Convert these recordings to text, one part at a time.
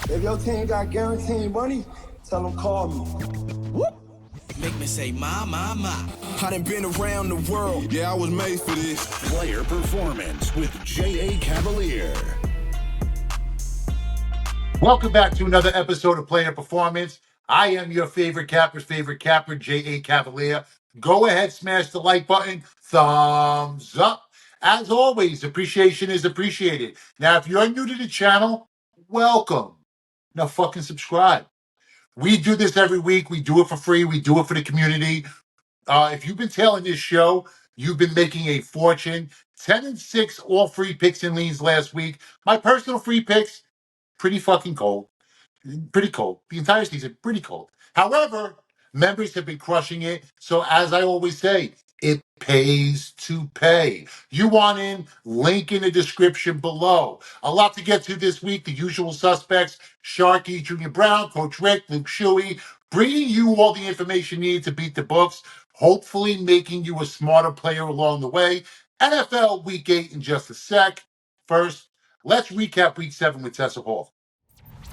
If your team got guaranteed money, tell them call me. Whoop. Make me say, my. I done been around the world. Yeah, I was made for this. Player Performance with J.A. Cavalier. Welcome back to another episode of Player Performance. I am your favorite capper's favorite capper, J.A. Cavalier. Go ahead, smash the like button. Thumbs up. As always, appreciation is appreciated. Now, if you're new to the channel, welcome. Now fucking subscribe. We do this every week. We do it for free. We do it for the community. If you've been tailing this show, you've been making a fortune. 10-6 all free picks and leans last week. My personal free picks, pretty fucking cold. Pretty cold. The entire season, pretty cold. However, members have been crushing it. So as I always say, it pays to pay. You want in, link in the description below. A lot to get to this week. The usual suspects, Sharky, Junior Brown, Coach Rick, Luke Shuey, bringing you all the information you need to beat the books, hopefully making you a smarter player along the way. NFL Week 8 in just a sec. First, let's recap Week 7 with Tessa Recap.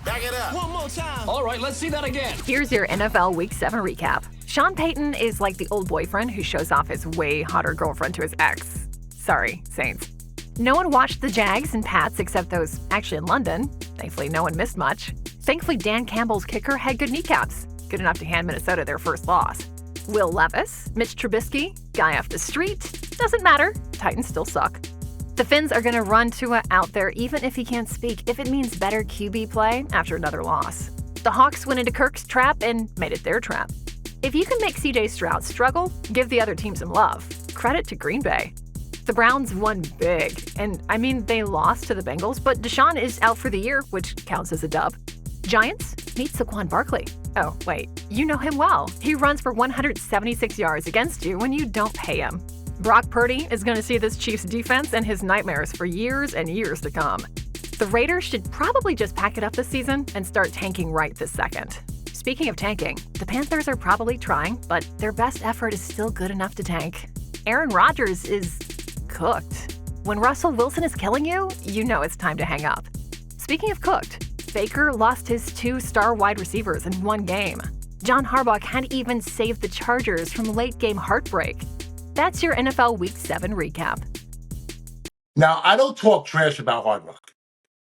Back it up. One more time. All right, let's see that again. Here's your NFL Week 7 recap. Sean Payton is like the old boyfriend who shows off his way hotter girlfriend to his ex. Sorry, Saints. No one watched the Jags and Pats except those actually in London. Thankfully, no one missed much. Thankfully, Dan Campbell's kicker had good kneecaps, good enough to hand Minnesota their first loss. Will Levis, Mitch Trubisky, guy off the street, doesn't matter. Titans still suck. The Finns are going to run Tua out there even if he can't speak, if it means better QB play after another loss. The Hawks went into Kirk's trap and made it their trap. If you can make CJ Stroud struggle, give the other team some love. Credit to Green Bay. The Browns won big, and I mean they lost to the Bengals, but Deshaun is out for the year, which counts as a dub. Giants meet Saquon Barkley. Oh, wait, you know him well. He runs for 176 yards against you when you don't pay him. Brock Purdy is going to see this Chiefs defense and his nightmares for years and years to come. The Raiders should probably just pack it up this season and start tanking right this second. Speaking of tanking, the Panthers are probably trying, but their best effort is still good enough to tank. Aaron Rodgers is cooked. When Russell Wilson is killing you, you know it's time to hang up. Speaking of cooked, Baker lost his 2 star wide receivers in one game. John Harbaugh can't even save the Chargers from late-game heartbreak. That's your NFL Week 7 recap. Now, I don't talk trash about Hard Rock.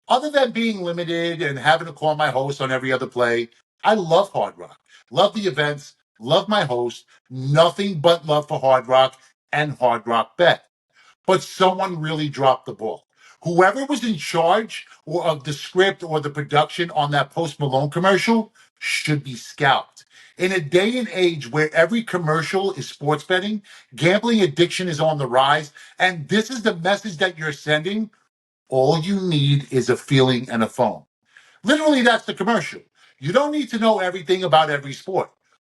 Other than being limited and having to call my host on every other play, I love Hard Rock. Love the events, love my host, nothing but love for Hard Rock and Hard Rock Bet. But someone really dropped the ball. Whoever was in charge or of the script or the production on that Post Malone commercial should be scalped. In a day and age where every commercial is sports betting, gambling addiction is on the rise, and this is the message that you're sending, all you need is a feeling and a phone. Literally, that's the commercial. You don't need to know everything about every sport.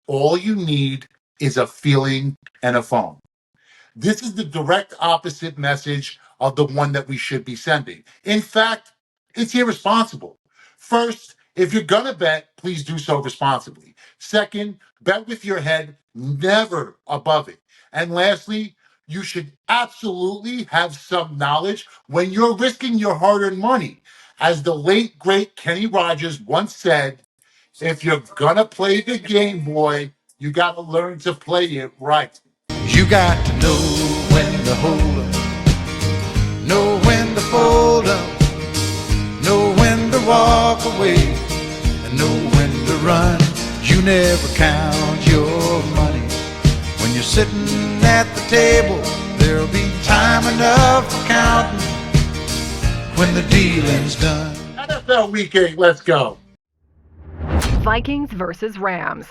All you need is a feeling and a phone. This is the direct opposite message of the one that we should be sending. In fact, it's irresponsible. First, if you're going to bet, please do so responsibly. Second, bet with your head, never above it. And lastly, you should absolutely have some knowledge when you're risking your hard-earned money. As the late, great Kenny Rogers once said, if you're going to play the game, boy, you got to learn to play it right. You got to know when to hold up, know when to fold up, know when to walk away, and know when to run. You never count your money. When you're sitting at the table, there'll be time enough for counting when the dealing's done. NFL Week 8, let's go. Vikings versus Rams.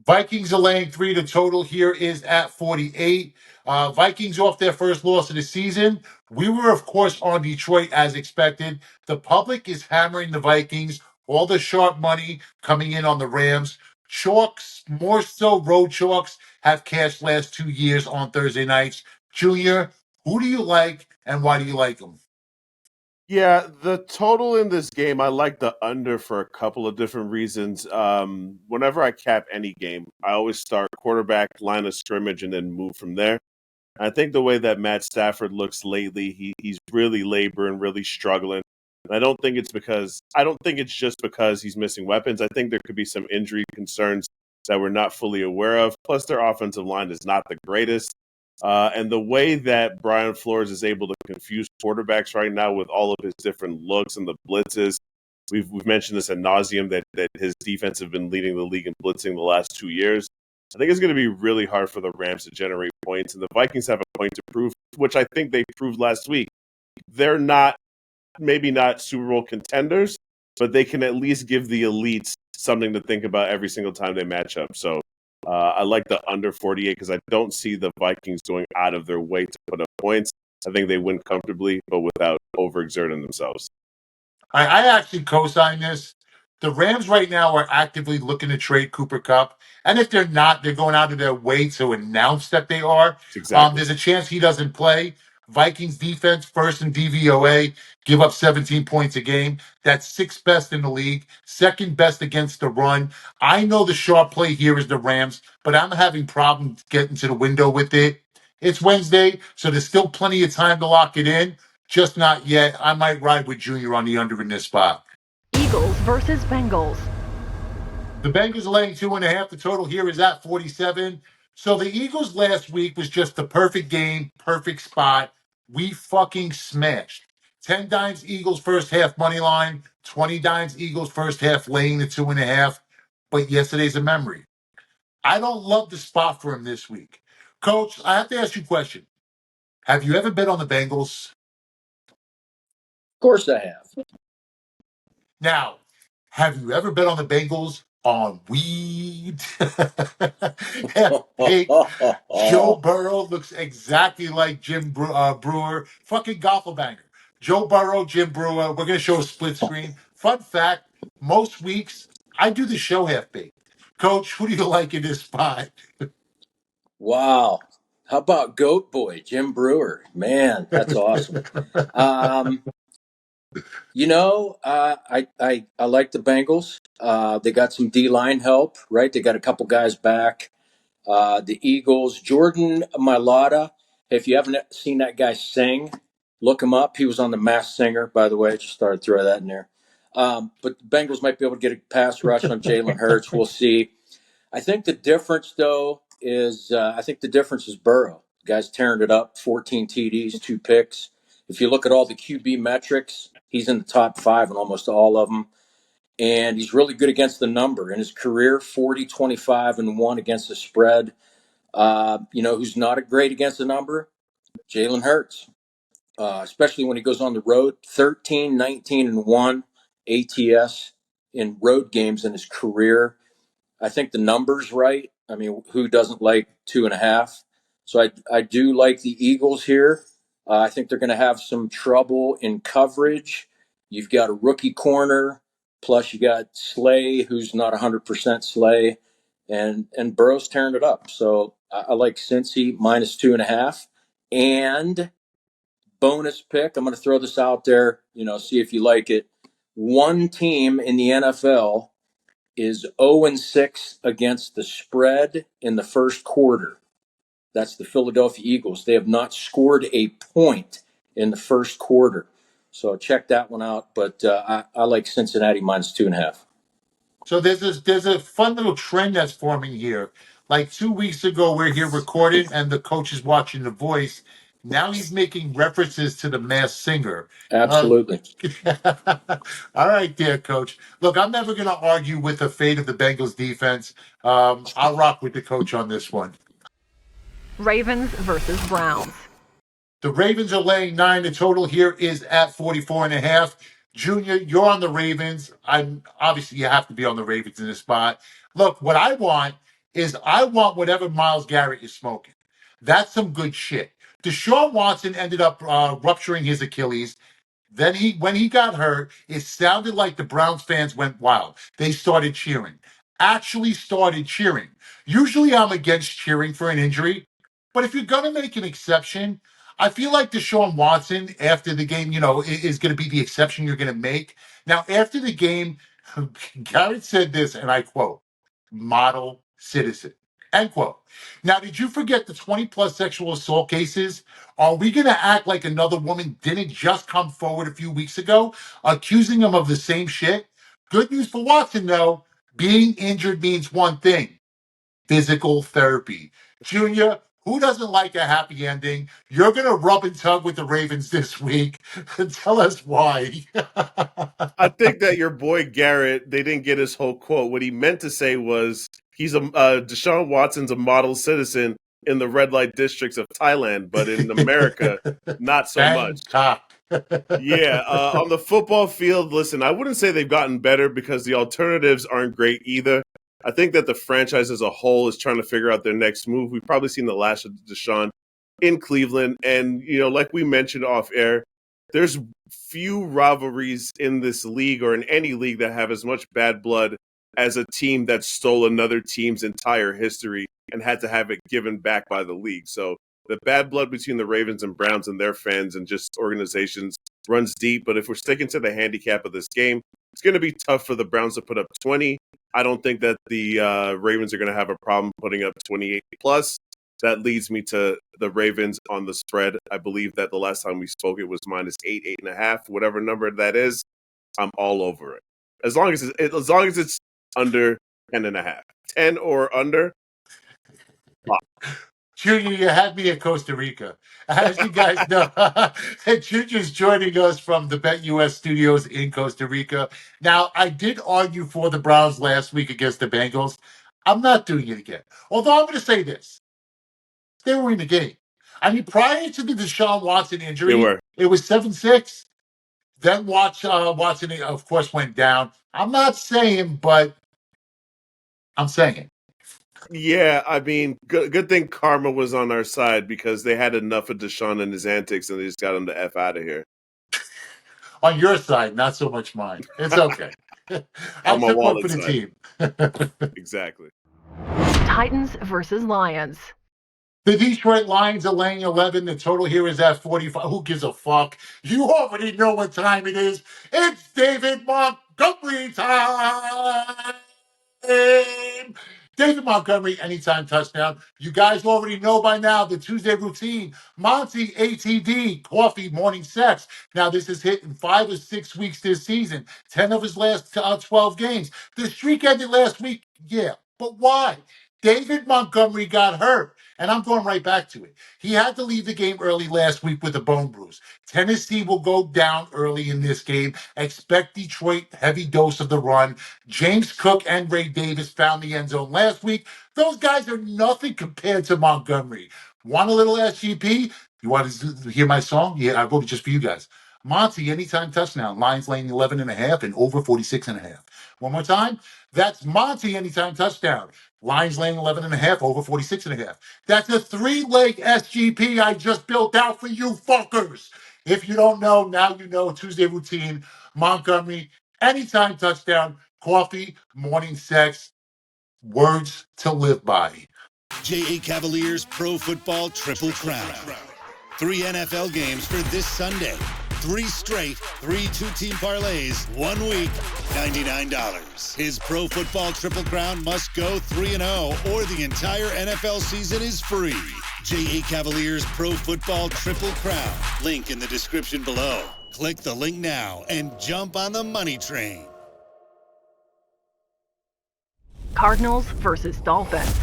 Vikings are laying 3. The total here is at 48. Vikings off their first loss of the season. We were, of course, on Detroit as expected. The public is hammering the Vikings. All the sharp money coming in on the Rams. Chalks, more so road chalks, have cashed last 2 years on Thursday nights. Junior, who do you like and why do you like them? Yeah, the total in this game, I like the under for a couple of different reasons. Whenever I cap any game, I always start quarterback, line of scrimmage, and then move from there. I think the way that Matt Stafford looks lately, he's really laboring, really struggling. And I don't think it's just because he's missing weapons. I think there could be some injury concerns that we're not fully aware of. Plus, their offensive line is not the greatest. And the way that Brian Flores is able to confuse quarterbacks right now with all of his different looks and the blitzes, we've mentioned this ad nauseum that his defense have been leading the league in blitzing the last 2 years. I think it's going to be really hard for the Rams to generate points, and the Vikings have a point to prove, which I think they proved last week. They're maybe not Super Bowl contenders, but they can at least give the elites something to think about every single time they match up. So I like the under 48 because I don't see the Vikings going out of their way to put up points. I think they win comfortably, but without overexerting themselves. I actually co-sign this. The Rams right now are actively looking to trade Cooper Kupp. And if they're not, they're going out of their way to announce that they are. Exactly. There's a chance he doesn't play. Vikings defense, first in DVOA, give up 17 points a game. That's sixth best in the league, second best against the run. I know the sharp play here is the Rams, but I'm having problems getting to the window with it. It's Wednesday, so there's still plenty of time to lock it in. Just not yet. I might ride with Junior on the under in this spot. Eagles versus Bengals. The Bengals are laying 2.5. The total here is at 47. So the Eagles last week was just the perfect game, perfect spot. We fucking smashed. 10 dimes Eagles first half money line, 20 dimes Eagles first half laying the 2.5. But yesterday's a memory. I don't love the spot for him this week. Coach, I have to ask you a question. Have you ever bet on the Bengals? Of course I have. Now, have you ever bet on the Bengals on weed? Hey, Joe Burrow looks exactly like Jim Brewer. Fucking Goffelbanger. Joe Burrow, Jim Brewer. We're going to show a split screen. Fun fact, most weeks, I do the show half baked. Coach, who do you like in this spot? Wow. How about Goat Boy, Jim Brewer? Man, that's awesome. I like the Bengals. They got some D-line help, right? They got a couple guys back. The Eagles, Jordan Mailata. If you haven't seen that guy sing, look him up. He was on The Masked Singer, by the way. Just started to throw that in there. But the Bengals might be able to get a pass rush on Jalen Hurts. We'll see. I think the difference, though, is Burrow. The guy's tearing it up. 14 TDs, 2 picks. If you look at all the QB metrics, he's in the top 5 in almost all of them. And he's really good against the number. In his career, 40, 25, and 1 against the spread. Who's not a great against the number? Jalen Hurts. Especially when he goes on the road. 13, 19, and 1 ATS in road games in his career. I think the number's right. I mean, who doesn't like 2.5? So I do like the Eagles here. I think they're going to have some trouble in coverage. You've got a rookie corner, plus you got Slay, who's not 100% Slay, and Burrow's tearing it up. So I like Cincy minus 2.5. And bonus pick, I'm going to throw this out there, see if you like it. One team in the NFL is 0-6 against the spread in the first quarter. That's the Philadelphia Eagles. They have not scored a point in the first quarter. So check that one out. But I like Cincinnati minus 2.5. So there's a fun little trend that's forming here. Like 2 weeks ago, we're here recording, and the coach is watching The Voice. Now he's making references to the Masked Singer. Absolutely. All right, there, Coach. Look, I'm never going to argue with the fate of the Bengals defense. I'll rock with the coach on this one. Ravens versus Browns. The Ravens are laying 9. The total here is at 44.5. Junior, you're on the Ravens. Obviously you have to be on the Ravens in this spot. Look, what I want is whatever Myles Garrett is smoking. That's some good shit. Deshaun Watson ended up rupturing his Achilles. Then when he got hurt, it sounded like the Browns fans went wild. They started cheering. Actually started cheering. Usually I'm against cheering for an injury, but if you're going to make an exception, I feel like Deshaun Watson after the game, is going to be the exception you're going to make. Now, after the game, Garrett said this, and I quote, model citizen. End quote. Now, did you forget the 20-plus sexual assault cases? Are we going to act like another woman didn't just come forward a few weeks ago, accusing him of the same shit? Good news for Watson, though. Being injured means one thing: physical therapy. Junior, who doesn't like a happy ending? You're going to rub and tug with the Ravens this week. Tell us why. I think that your boy Garrett, they didn't get his whole quote. What he meant to say was Deshaun Watson's a model citizen in the red light districts of Thailand, but in America, not so much. Yeah, on the football field, listen, I wouldn't say they've gotten better because the alternatives aren't great either. I think that the franchise as a whole is trying to figure out their next move. We've probably seen the last of Deshaun in Cleveland. And, like we mentioned off air, there's few rivalries in this league or in any league that have as much bad blood as a team that stole another team's entire history and had to have it given back by the league. So the bad blood between the Ravens and Browns and their fans and just organizations runs deep. But if we're sticking to the handicap of this game, it's going to be tough for the Browns to put up 20. I don't think that the Ravens are going to have a problem putting up 28 plus. That leads me to the Ravens on the spread. I believe that the last time we spoke, it was -8, 8.5, whatever number that is. I'm all over it. As long as it's under 10.5, 10 or under. Junior, you had me at Costa Rica. As you guys know, Junior's joining us from the BetUS studios in Costa Rica. Now, I did argue for the Browns last week against the Bengals. I'm not doing it again. Although I'm going to say this. They were in the game. I mean, prior to the Deshaun Watson injury, it was 7-6. Then Watson, of course, went down. I'm not saying, but I'm saying. Yeah, I mean, good thing karma was on our side because they had enough of Deshaun and his antics, and they just got him the F out of here. On your side, not so much mine. It's okay. I took one for the team. Exactly. Titans versus Lions. The Detroit Lions are laying 11. The total here is at 45. Who gives a fuck? You already know what time it is. It's David Montgomery time. David Montgomery, anytime touchdown. You guys already know by now the Tuesday routine. Monty, ATD, coffee, morning sex. Now, this is hit in 5 or 6 weeks this season. 10 of his last 12 games. The streak ended last week. Yeah, but why? David Montgomery got hurt. And I'm going right back to it. He had to leave the game early last week with a bone bruise. Tennessee will go down early in this game. Expect Detroit heavy dose of the run. James Cook and Ray Davis found the end zone last week. Those guys are nothing compared to Montgomery. Want a little SGP? You want to hear my song? Yeah, I wrote it just for you guys. Monty, anytime touchdown. Lions laying 11.5 and over 46.5. One more time. That's Monty, anytime touchdown. Lions laying 11.5 over 46.5. That's a 3-leg SGP I just built out for you fuckers. If you don't know, now you know. Tuesday routine. Montgomery, anytime touchdown. Coffee, morning sex. Words to live by. JA Cavaliers Pro Football Triple Crown. 3 NFL games for this Sunday. 3 straight, 3 two-team parlays, 1 week, $99. His Pro Football Triple Crown must go 3-0 or the entire NFL season is free. JA Cavaliers Pro Football Triple Crown. Link in the description below. Click the link now and jump on the money train. Cardinals versus Dolphins.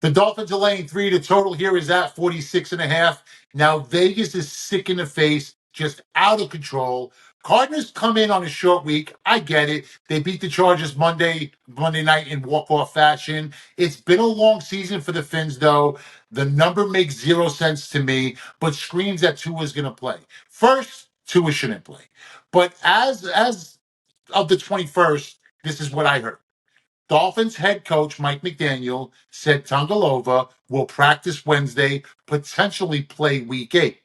The Dolphins are laying 3. The total here is at 46.5. Now, Vegas is sick in the face, just out of control. Cardinals come in on a short week. I get it. They beat the Chargers Monday night in walk-off fashion. It's been a long season for the Fins, though. The number makes 0 sense to me, but screams that Tua's going to play. First, Tua shouldn't play. But as of the 21st, this is what I heard. Dolphins head coach Mike McDaniel said Tagovailoa will practice Wednesday, potentially play week 8.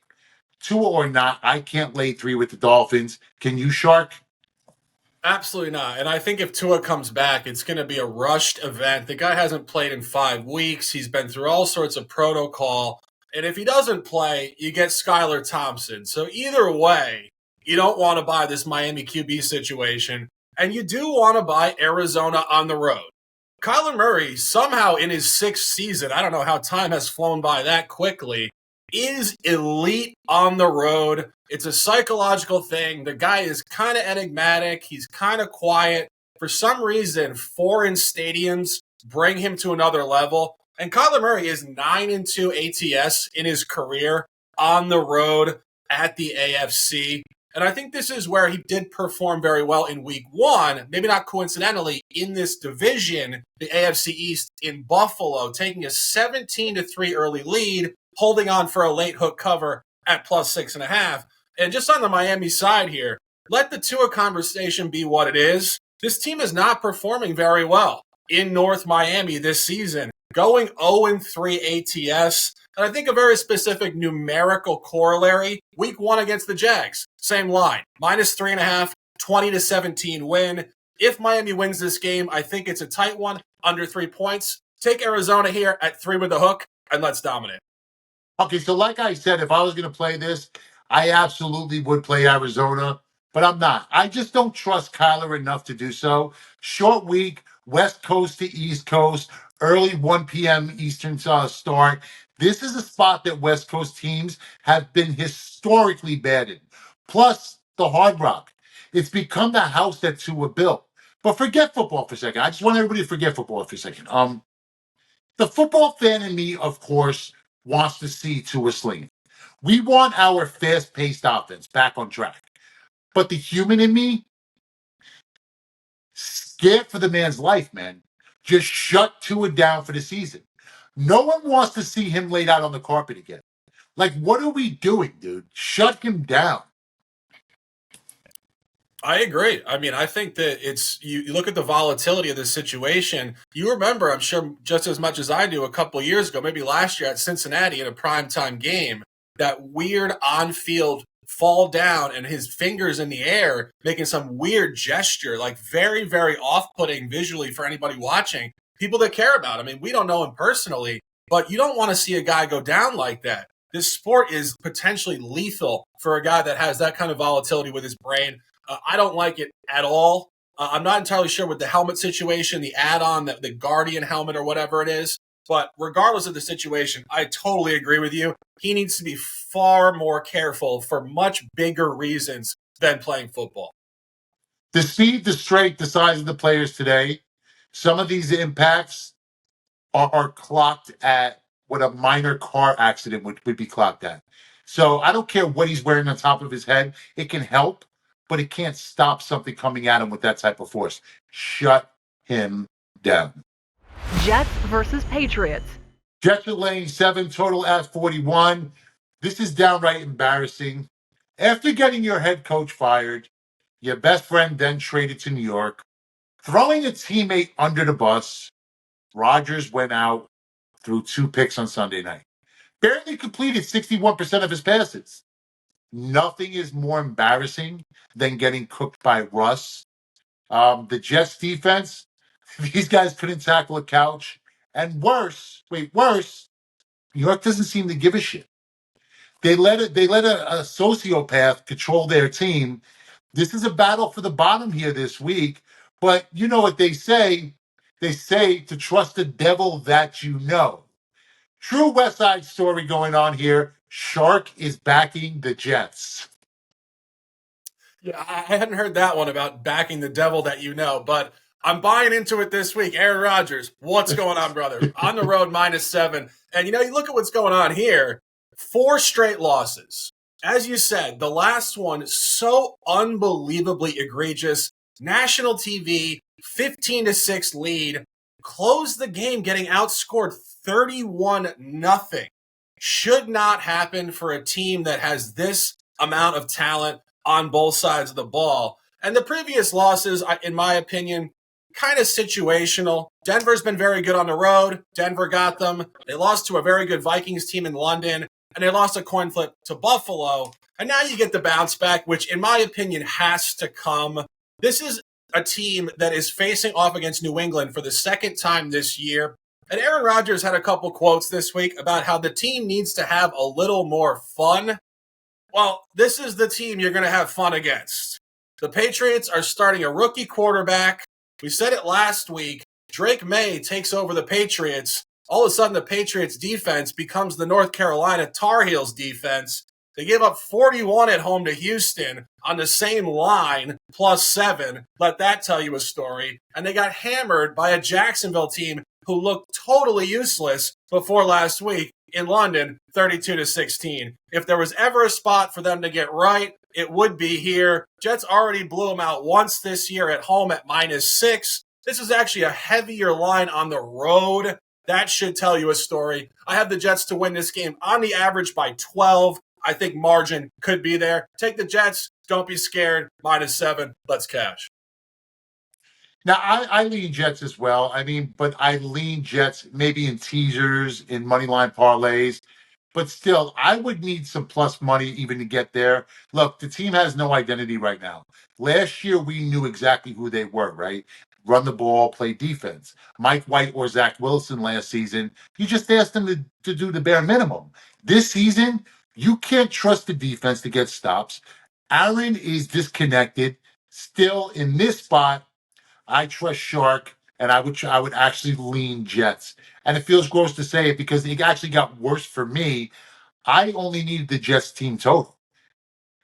Tua or not, I can't lay 3 with the Dolphins. Can you, Shark? Absolutely not. And I think if Tua comes back, it's going to be a rushed event. The guy hasn't played in 5 weeks. He's been through all sorts of protocol. And if he doesn't play, you get Skylar Thompson. So either way, you don't want to buy this Miami QB situation. And you do want to buy Arizona on the road. Kyler Murray, somehow in his 6th season, I don't know how time has flown by that quickly, is elite on the road. It's a psychological thing. The guy is kind of enigmatic. He's kind of quiet. For some reason, foreign stadiums bring him to another level. And Kyler Murray is 9-2 ATS in his career on the road at the AFC. And I think this is where he did perform very well in week 1, maybe not coincidentally, in this division, the AFC East in Buffalo, taking a 17-3 early lead, holding on for a late hook cover at +6.5. And just on the Miami side here, let the Tua conversation be what it is. This team is not performing very well in North Miami this season, going 0-3 ATS. And I think a very specific numerical corollary, week 1 against the Jags, same line, -3.5, 20-17 win. If Miami wins this game, I think it's a tight one, under 3 points. Take Arizona here at 3 with the hook, and let's dominate. Okay, so like I said, if I was going to play this, I absolutely would play Arizona, but I'm not. I just don't trust Kyler enough to do so. Short week, West Coast to East Coast, early 1 p.m. Eastern start. This is a spot that West Coast teams have been historically bad in. Plus, the Hard Rock. It's become the house that Tua built. But forget football for a second. I just want everybody to forget football for a second. The football fan in me, of course, wants to see Tua sling. We want our fast-paced offense back on track. But the human in me, scared for the man's life, man. Just shut Tua down for the season. No one wants to see him laid out on the carpet again. Like, what are we doing, dude? Shut him down. I agree. I mean, I think that it's you look at the volatility of this situation. You remember, I'm sure, just as much as I do, a couple of years ago, maybe last year at Cincinnati in a primetime game, that weird on-field fall down and his fingers in the air making some weird gesture, like very, very off-putting visually for anybody watching. People that care about him. I mean, we don't know him personally, but you don't want to see a guy go down like that. This sport is potentially lethal for a guy that has that kind of volatility with his brain. I don't like it at all. I'm not entirely sure with the helmet situation, the add-on, the Guardian helmet or whatever it is. But regardless of the situation, I totally agree with you. He needs to be far more careful for much bigger reasons than playing football. The speed, the strength, the size of the players today, some of these impacts are clocked at what a minor car accident would be clocked at. So I don't care what he's wearing on top of his head. It can help, but it can't stop something coming at him with that type of force. Shut him down. Jets versus Patriots. Jets are laying 7, total at 41. This is downright embarrassing. After getting your head coach fired, your best friend then traded to New York, throwing a teammate under the bus, Rodgers went out, threw 2 picks on Sunday night. Barely completed 61% of his passes. Nothing is more embarrassing than getting cooked by Russ. The Jets defense, these guys couldn't tackle a couch. And worse, New York doesn't seem to give a shit. They let a sociopath control their team. This is a battle for the bottom here this week. But you know what they say? They say to trust the devil that you know. True West Side Story going on here. Shark is backing the Jets. Yeah, I hadn't heard that one about backing the devil that you know, but I'm buying into it this week. Aaron Rodgers, what's going on, brother? On the road, -7. And, you look at what's going on here. 4 straight losses. As you said, the last one, so unbelievably egregious. National TV, 15-6 lead. Closed the game getting outscored 31-0. Should not happen for a team that has this amount of talent on both sides of the ball. And the previous losses, in my opinion, kind of situational. Denver's been very good on the road. Denver got them. They lost to a very good Vikings team in London, and they lost a coin flip to Buffalo. And now you get the bounce back, which in my opinion has to come. This is a team that is facing off against New England for the second time this year. And Aaron Rodgers had a couple quotes this week about how the team needs to have a little more fun. Well, this is the team you're going to have fun against. The Patriots are starting a rookie quarterback. We said it last week. Drake May takes over the Patriots. All of a sudden, the Patriots defense becomes the North Carolina Tar Heels defense. They gave up 41 at home to Houston on the same line, +7. Let that tell you a story. And they got hammered by a Jacksonville team who looked totally useless before last week in London, 32-16. If there was ever a spot for them to get right, it would be here. Jets already blew them out once this year at home at -6. This is actually a heavier line on the road. That should tell you a story. I have the Jets to win this game on the average by 12. I think margin could be there. Take the Jets. Don't be scared. -7. Let's cash. Now, I lean Jets as well. I mean, but I lean Jets maybe in teasers, in money line parlays. But still, I would need some plus money even to get there. Look, the team has no identity right now. Last year, we knew exactly who they were, right? Run the ball, play defense. Mike White or Zach Wilson last season, you just asked them to do the bare minimum. This season, you can't trust the defense to get stops. Aaron is disconnected. Still, in this spot, I trust Shark, and I would actually lean Jets. And it feels gross to say it because it actually got worse for me. I only needed the Jets team total.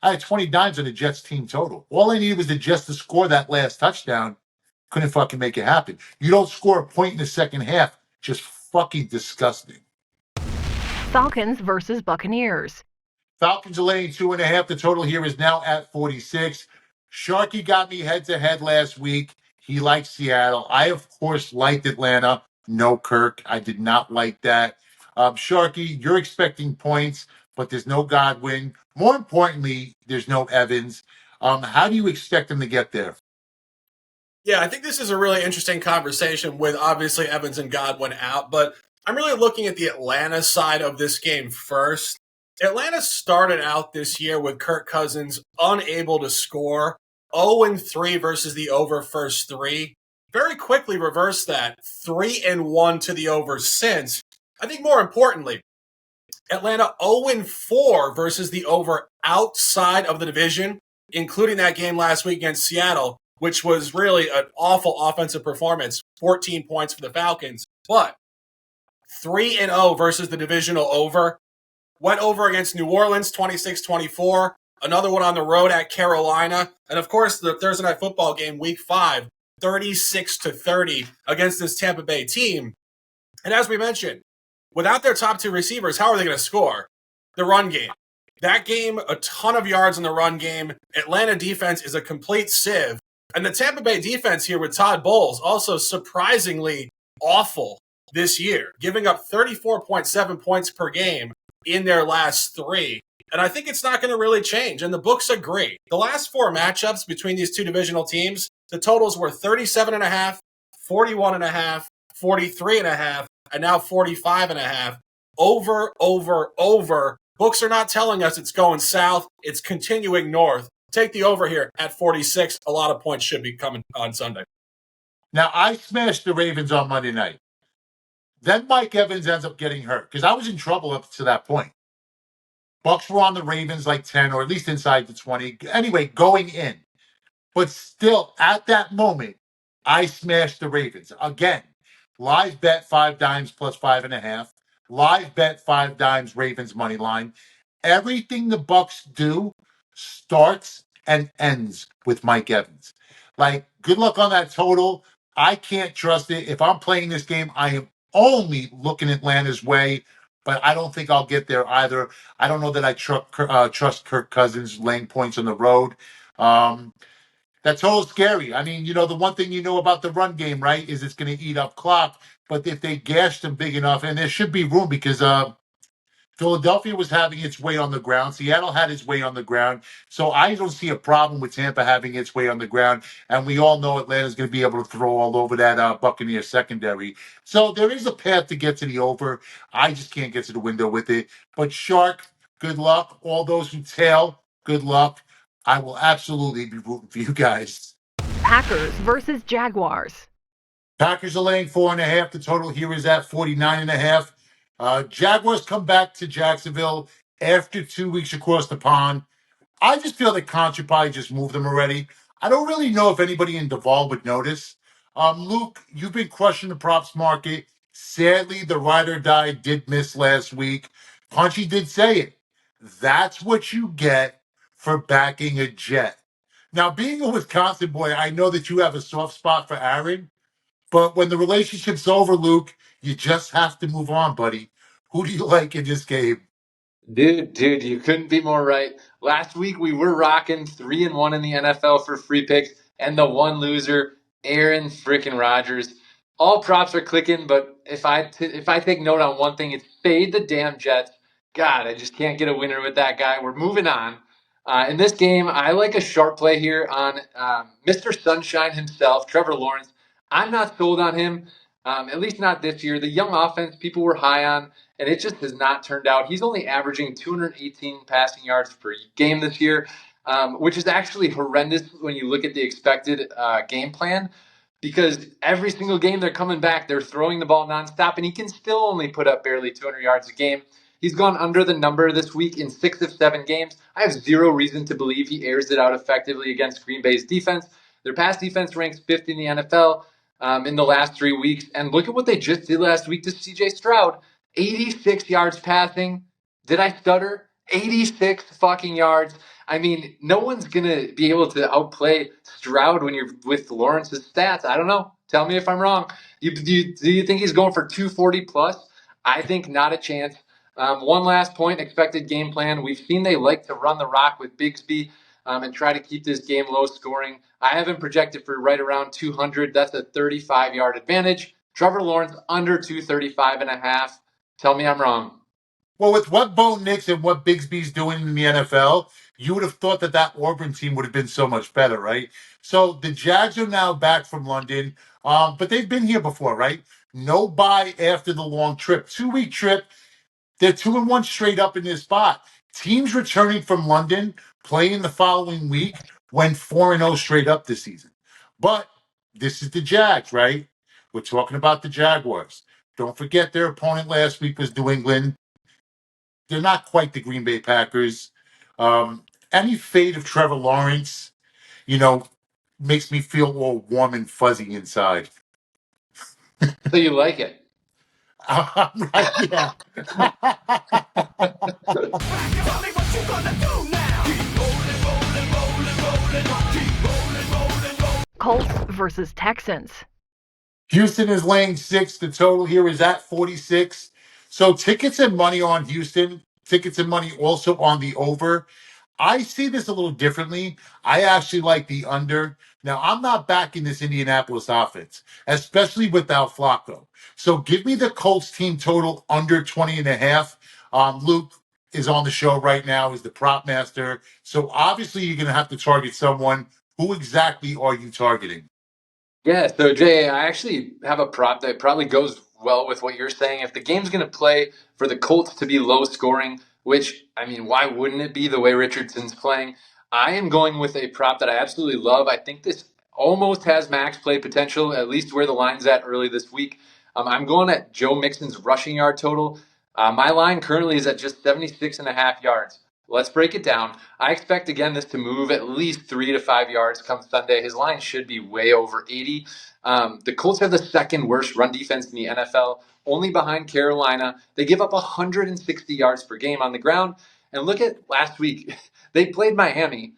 I had 20 dimes on the Jets team total. All I needed was the Jets to score that last touchdown. Couldn't fucking make it happen. You don't score a point in the second half. Just fucking disgusting. Falcons versus Buccaneers. Falcons are laying 2.5. The total here is now at 46. Sharky got me head-to-head last week. He likes Seattle. I, of course, liked Atlanta. No Kirk. I did not like that. Sharky, you're expecting points, but there's no Godwin. More importantly, there's no Evans. How do you expect them to get there? Yeah, I think this is a really interesting conversation with obviously Evans and Godwin out, but I'm really looking at the Atlanta side of this game first. Atlanta started out this year with Kirk Cousins unable to score, 0-3 versus the over first three. Very quickly reversed that, 3-1 to the over since. I think more importantly, Atlanta 0-4 versus the over outside of the division, including that game last week against Seattle, which was really an awful offensive performance, 14 points for the Falcons. But 3-0 versus the divisional over. Went over against New Orleans, 26-24. Another one on the road at Carolina. And, of course, the Thursday Night Football game, Week 5, 36-30 against this Tampa Bay team. And as we mentioned, without their top two receivers, how are they going to score? The run game. That game, a ton of yards in the run game. Atlanta defense is a complete sieve. And the Tampa Bay defense here with Todd Bowles, also surprisingly awful this year, giving up 34.7 points per game in their last three. And I think it's not going to really change. And the books agree. The last four matchups between these two divisional teams, the totals were 37.5, 41.5, 43.5, and now 45.5. Over, over, over. Books are not telling us it's going south. It's continuing north. Take the over here at 46. A lot of points should be coming on Sunday. Now, I smashed the Ravens on Monday night. Then Mike Evans ends up getting hurt because I was in trouble up to that point. Bucks were on the Ravens like 10 or at least inside the 20. Anyway, going in. But still, at that moment, I smashed the Ravens. Again, live bet 5 dimes plus 5.5. Live bet 5 dimes Ravens money line. Everything the Bucks do starts and ends with Mike Evans. Like, good luck on that total. I can't trust it. If I'm playing this game, I am only looking Atlanta's way, but I don't think I'll get there either. I don't know that I trust Kirk Cousins laying points on the road. That total's scary. I mean, the one thing you know about the run game, right, is it's going to eat up clock. But if they gash them big enough, and there should be room because Philadelphia was having its way on the ground. Seattle had its way on the ground. So I don't see a problem with Tampa having its way on the ground. And we all know Atlanta's going to be able to throw all over that Buccaneer secondary. So there is a path to get to the over. I just can't get to the window with it. But Shark, good luck. All those who tail, good luck. I will absolutely be rooting for you guys. Packers versus Jaguars. Packers are laying 4.5. The total here is at 49.5. Jaguars come back to Jacksonville after 2 weeks across the pond. I just feel that Khan should probably just move them already. I don't really know if anybody in Duval would notice. Luke, you've been crushing the props market. Sadly, the ride or die did miss last week. Punchy did say it. That's what you get for backing a Jet. Now, being a Wisconsin boy, I know that you have a soft spot for Aaron, but when the relationship's over, Luke, you just have to move on, buddy. Who do you like in this game? Dude, you couldn't be more right. Last week we were rocking 3-1 in the NFL for free picks, and the one loser, Aaron frickin' Rodgers. All props are clicking, but if I take note on one thing, it's fade the damn Jets. God, I just can't get a winner with that guy. We're moving on. In this game, I like a sharp play here on Mr. Sunshine himself, Trevor Lawrence. I'm not sold on him, at least not this year. The young offense people were high on, and it just has not turned out. He's only averaging 218 passing yards per game this year, which is actually horrendous when you look at the expected game plan, because every single game they're coming back, they're throwing the ball nonstop, and he can still only put up barely 200 yards a game. He's gone under the number this week in 6 of 7 games. I have zero reason to believe he airs it out effectively against Green Bay's defense. Their pass defense ranks 5th in the NFL in the last 3 weeks. And look at what they just did last week to C.J. Stroud. 86 yards passing. Did I stutter? 86 fucking yards. I mean, no one's going to be able to outplay Stroud when you're with Lawrence's stats. I don't know. Tell me if I'm wrong. Do you think he's going for 240 plus? I think not a chance. One last point, expected game plan. We've seen they like to run the rock with Bigsby and try to keep this game low scoring. I have him projected for right around 200. That's a 35-yard advantage. Trevor Lawrence under 235.5. Tell me I'm wrong. Well, with what Bo Nix and what Bigsby's doing in the NFL, you would have thought that Auburn team would have been so much better, right? So the Jags are now back from London, but they've been here before, right? No bye after the long trip. 2-week trip. They're 2-1 straight up in this spot. Teams returning from London playing the following week went 4-0 straight up this season. But this is the Jags, right? We're talking about the Jaguars. Don't forget their opponent last week was New England. They're not quite the Green Bay Packers. Any fade of Trevor Lawrence, makes me feel all warm and fuzzy inside. So you like it? Right, yeah. Colts versus Texans. Houston is laying 6. The total here is at 46. So tickets and money on Houston. Tickets and money also on the over. I see this a little differently. I actually like the under. Now, I'm not backing this Indianapolis offense, especially without Flacco. So give me the Colts team total under 20.5. Luke is on the show right now, is the prop master. So obviously you're going to have to target someone. Who exactly are you targeting? Yeah, so Jay, I actually have a prop that probably goes well with what you're saying. If the game's going to play for the Colts to be low scoring, which, I mean, why wouldn't it be the way Richardson's playing? I am going with a prop that I absolutely love. I think this almost has max play potential, at least where the line's at early this week. I'm going at Joe Mixon's rushing yard total. My line currently is at just 76.5 yards. Let's break it down. I expect, again, this to move at least 3 to 5 yards come Sunday. His line should be way over 80. The Colts have the second worst run defense in the NFL, only behind Carolina. They give up 160 yards per game on the ground. And look at last week. They played Miami.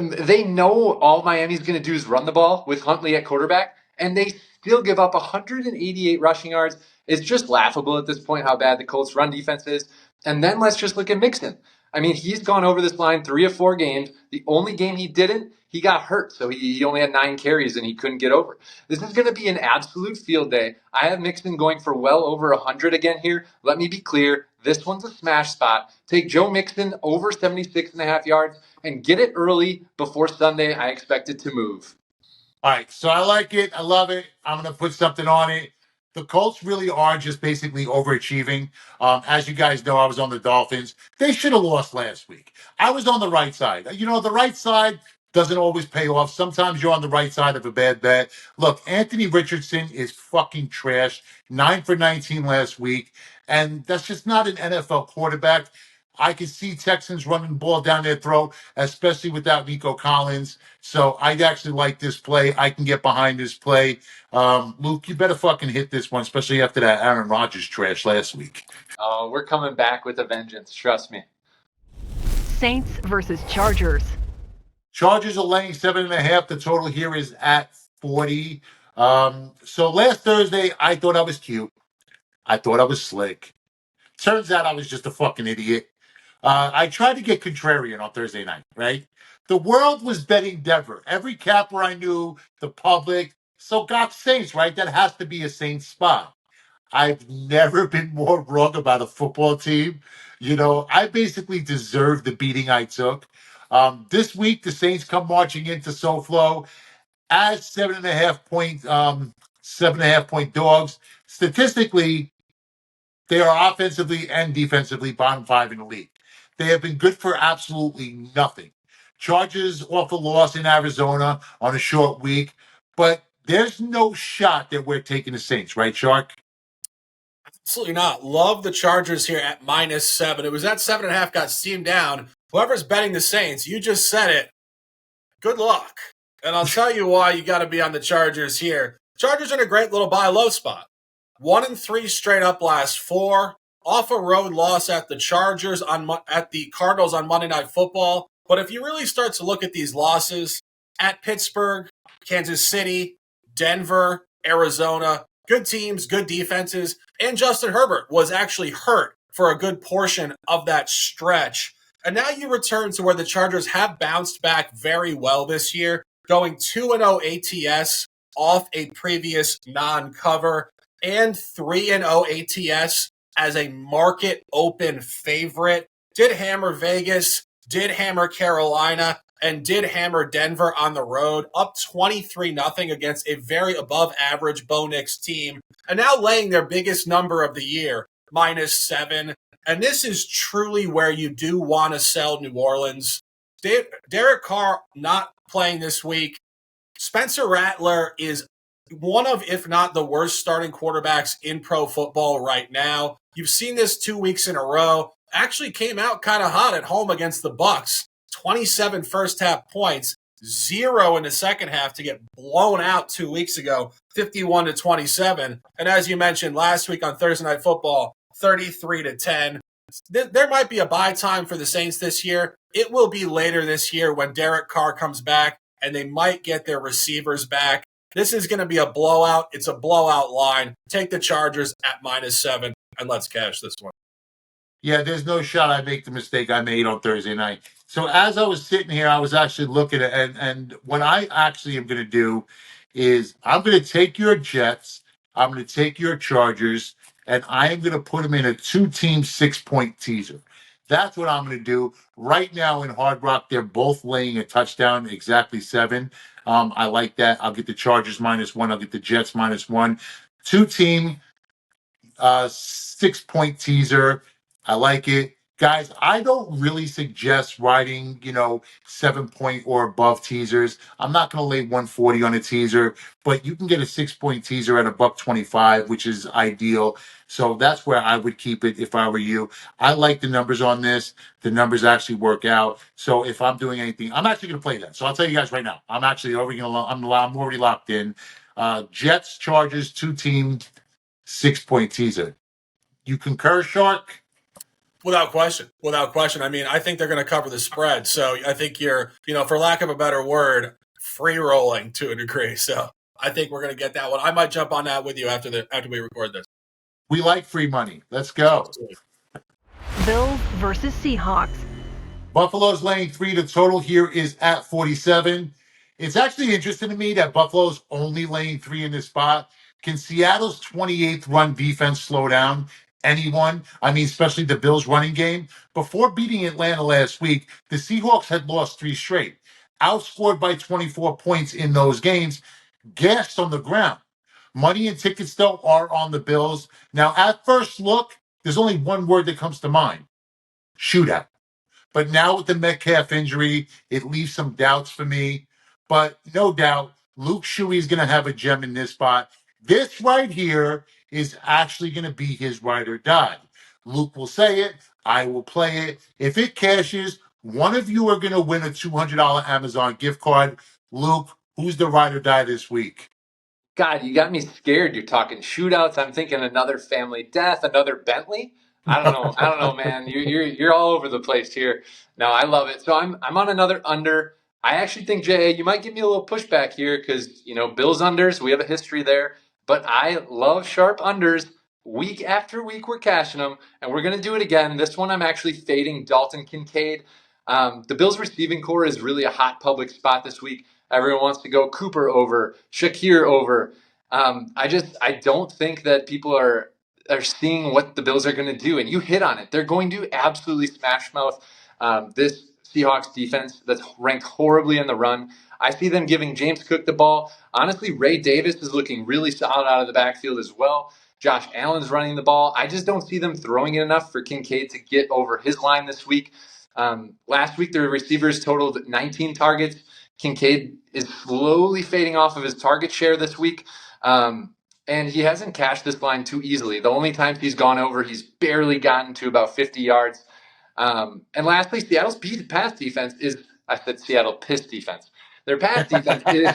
They know all Miami's going to do is run the ball with Huntley at quarterback, and they still give up 188 rushing yards. It's just laughable at this point how bad the Colts' run defense is. And then let's just look at Mixon. I mean, he's gone over this line 3 of 4 games. The only game he didn't, he got hurt, so he only had 9 carries and he couldn't get over. This is going to be an absolute field day. I have Mixon going for well over 100 again here. Let me be clear. This one's a smash spot. Take Joe Mixon over 76.5 yards and get it early before Sunday. I expect it to move. All right, so I like it. I love it. I'm going to put something on it. The Colts really are just basically overachieving. As you guys know, I was on the Dolphins. They should have lost last week. I was on the right side. The right side doesn't always pay off. Sometimes you're on the right side of a bad bet. Look, Anthony Richardson is fucking trash. 9 for 19 last week. And that's just not an NFL quarterback. I can see Texans running the ball down their throat, especially without Nico Collins. So I'd actually like this play. I can get behind this play. Luke, you better fucking hit this one, especially after that Aaron Rodgers trash last week. Oh, we're coming back with a vengeance. Trust me. Saints versus Chargers. Chargers are laying 7.5. The total here is at 40. So last Thursday, I thought I was cute. I thought I was slick. Turns out I was just a fucking idiot. I tried to get contrarian on Thursday night, right? The world was betting Denver. Every capper I knew, the public. So got Saints, right? That has to be a Saints spot. I've never been more wrong about a football team. You know, I basically deserved the beating I took. This week, the Saints come marching into SoFlo as 7.5 point dogs. Statistically, they are offensively and defensively bottom 5 in the league. They have been good for absolutely nothing. Chargers off a loss in Arizona on a short week, but there's no shot that we're taking the Saints, right, Shark? Absolutely not. Love the Chargers here at -7. It was at 7.5, got steamed down. Whoever's betting the Saints, you just said it. Good luck. And I'll tell you why you got to be on the Chargers here. Chargers are in a great little buy low spot. 1-3 straight up last 4. Off a road loss at the Chargers at the Cardinals on Monday Night Football. But if you really start to look at these losses at Pittsburgh, Kansas City, Denver, Arizona, good teams, good defenses, and Justin Herbert was actually hurt for a good portion of that stretch. And now you return to where the Chargers have bounced back very well this year, going 2-0 ATS off a previous non-cover and 3-0 ATS as a market open favorite. Did hammer Vegas, did hammer Carolina, and did hammer Denver on the road, up 23-0 against a very above average Bo Nix team, and now laying their biggest number of the year, -7. And this is truly where you do want to sell New Orleans. Derek Carr not playing this week. Spencer Rattler is one of, if not the worst starting quarterbacks in pro football right now. You've seen this 2 weeks in a row. Actually came out kind of hot at home against the Bucs. 27 first half points, 0 in the second half to get blown out 2 weeks ago, 51-27. And as you mentioned last week on Thursday Night Football, 33-10. There might be a bye time for the Saints this year. It will be later this year when Derek Carr comes back and they might get their receivers back. This is going to be a blowout. It's a blowout line. Take the Chargers at -7 and let's cash this one. Yeah, there's no shot I make the mistake I made on Thursday night. So as I was sitting here, I was actually looking at and what I actually am going to do is I'm going to take your Jets, I'm going to take your Chargers, and I am going to put them in a 2-team 6-point teaser. That's what I'm going to do. Right now in Hard Rock, they're both laying a touchdown, exactly 7. I like that. I'll get the Chargers -1. I'll get the Jets -1. 2-team 6-point teaser. I like it. Guys, I don't really suggest riding, 7-point or above teasers. I'm not going to lay 140 on a teaser, but you can get a 6-point teaser at $125, which is ideal. So that's where I would keep it if I were you. I like the numbers on this. The numbers actually work out. So if I'm doing anything, I'm actually going to play that. So I'll tell you guys right now, I'm actually already I'm already locked in. Jets, Chargers, 2-team 6-point teaser. You concur, Shark? Without question. Without question. I mean, I think they're going to cover the spread. So I think you're, for lack of a better word, free rolling to a degree. So I think we're going to get that one. I might jump on that with you after we record this. We like free money. Let's go. Bills versus Seahawks. Buffalo's laying 3. The total here is at 47. It's actually interesting to me that Buffalo's only laying 3 in this spot. Can Seattle's 28th run defense slow down anyone? I mean, especially the Bills running game. Before beating Atlanta last week, the Seahawks had lost 3 straight. Outscored by 24 points in those games. Gassed on the ground. Money and tickets, though, are on the Bills. Now, at first look, there's only one word that comes to mind. Shootout. But now with the Metcalf injury, it leaves some doubts for me. But no doubt, Luke Shuey is going to have a gem in this spot. This right here is actually going to be his ride or die. Luke will say it. I will play it. If it cashes, one of you are going to win a $200 Amazon gift card. Luke, who's the ride or die this week? God, you got me scared. You're talking shootouts. I'm thinking another family death, another Bentley. I don't know. I don't know, man. You're all over the place here. No, I love it. So I'm on another under. I actually think Jay, you might give me a little pushback here because Bills unders. We have a history there, but I love sharp unders. Week after week, we're cashing them, and we're gonna do it again. This one, I'm actually fading Dalton Kincaid. The Bills receiving core is really a hot public spot this week. Everyone wants to go Cooper over, Shakir over. I don't think that people are seeing what the Bills are going to do, and you hit on it. They're going to absolutely smash mouth this Seahawks defense that's ranked horribly in the run. I see them giving James Cook the ball. Honestly, Ray Davis is looking really solid out of the backfield as well. Josh Allen's running the ball. I just don't see them throwing it enough for Kincaid to get over his line this week. Last week, the receivers totaled 19 targets. Kincaid is slowly fading off of his target share this week. And he hasn't cashed this line too easily. The only times he's gone over, he's barely gotten to about 50 yards. And lastly, Seattle's pass defense is, I said Seattle piss defense. Their pass defense is